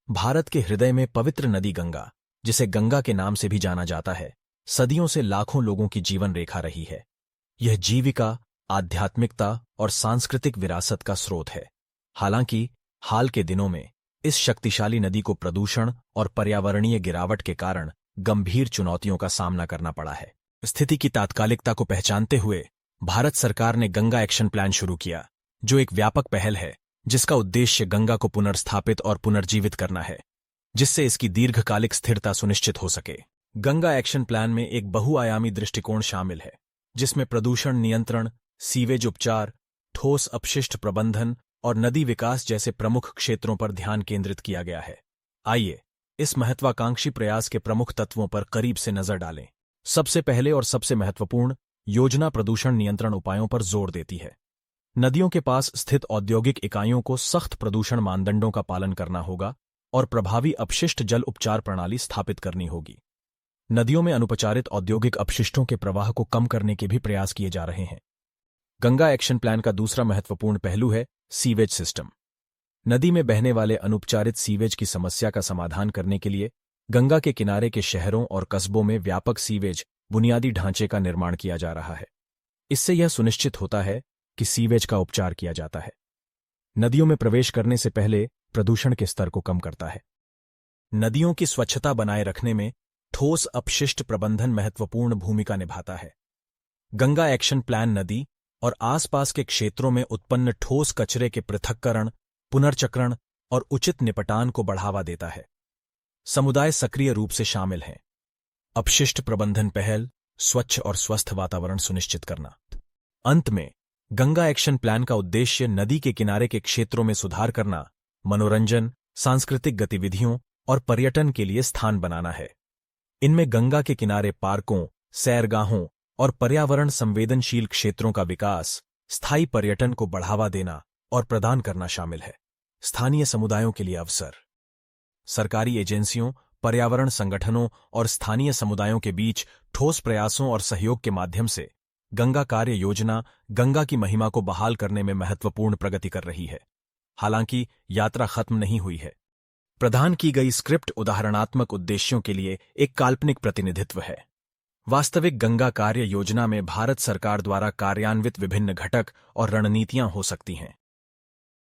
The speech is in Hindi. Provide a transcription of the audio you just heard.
भारत के हृदय में पवित्र नदी गंगा, जिसे गंगा के नाम से भी जाना जाता है, सदियों से लाखों लोगों की जीवन रेखा रही है। यह जीविका, आध्यात्मिकता और सांस्कृतिक विरासत का स्रोत है। हालांकि हाल के दिनों में इस शक्तिशाली नदी को प्रदूषण और पर्यावरणीय गिरावट के कारण गंभीर चुनौतियों का सामना करना पड़ा है। स्थिति की तात्कालिकता को पहचानते हुए भारत सरकार ने गंगा एक्शन प्लान शुरू किया, जो एक व्यापक पहल है जिसका उद्देश्य गंगा को पुनर्स्थापित और पुनर्जीवित करना है, जिससे इसकी दीर्घकालिक स्थिरता सुनिश्चित हो सके। गंगा एक्शन प्लान में एक बहुआयामी दृष्टिकोण शामिल है, जिसमें प्रदूषण नियंत्रण, सीवेज उपचार, ठोस अपशिष्ट प्रबंधन और नदी विकास जैसे प्रमुख क्षेत्रों पर ध्यान केंद्रित किया गया है। आइए इस महत्वाकांक्षी प्रयास के प्रमुख तत्वों पर करीब से नजर डालें। सबसे पहले और सबसे महत्वपूर्ण, योजना प्रदूषण नियंत्रण उपायों पर जोर देती है। नदियों के पास स्थित औद्योगिक इकाइयों को सख्त प्रदूषण मानदंडों का पालन करना होगा और प्रभावी अपशिष्ट जल उपचार प्रणाली स्थापित करनी होगी। नदियों में अनुपचारित औद्योगिक अपशिष्टों के प्रवाह को कम करने के भी प्रयास किए जा रहे हैं। गंगा एक्शन प्लान का दूसरा महत्वपूर्ण पहलू है सीवेज सिस्टम। नदी में बहने वाले अनुपचारित सीवेज की समस्या का समाधान करने के लिए गंगा के किनारे के शहरों और कस्बों में व्यापक सीवेज बुनियादी ढांचे का निर्माण किया जा रहा है। इससे यह सुनिश्चित होता है कि सीवेज का उपचार किया जाता है, नदियों में प्रवेश करने से पहले प्रदूषण के स्तर को कम करता है। नदियों की स्वच्छता बनाए रखने में ठोस अपशिष्ट प्रबंधन महत्वपूर्ण भूमिका निभाता है। गंगा एक्शन प्लान नदी और आसपास के क्षेत्रों में उत्पन्न ठोस कचरे के पृथक्करण, पुनर्चक्रण और उचित निपटान को बढ़ावा देता है। समुदाय सक्रिय रूप से शामिल हैं। अपशिष्ट प्रबंधन पहल, स्वच्छ और स्वस्थ वातावरण सुनिश्चित करना। अंत में गंगा एक्शन प्लान का उद्देश्य नदी के किनारे के क्षेत्रों में सुधार करना, मनोरंजन, सांस्कृतिक गतिविधियों और पर्यटन के लिए स्थान बनाना है। इनमें गंगा के किनारे पार्कों, सैरगाहों और पर्यावरण संवेदनशील क्षेत्रों का विकास, स्थायी पर्यटन को बढ़ावा देना और प्रदान करना शामिल है। स्थानीय समुदायों के लिए अवसर। सरकारी एजेंसियों, पर्यावरण संगठनों और स्थानीय समुदायों के बीच ठोस प्रयासों और सहयोग के माध्यम से गंगा कार्य योजना गंगा की महिमा को बहाल करने में महत्वपूर्ण प्रगति कर रही है। हालांकि यात्रा खत्म नहीं हुई है। प्रदान की गई स्क्रिप्ट उदाहरणात्मक उद्देश्यों के लिए एक काल्पनिक प्रतिनिधित्व है। वास्तविक गंगा कार्य योजना में भारत सरकार द्वारा कार्यान्वित विभिन्न घटक और रणनीतियां हो सकती हैं।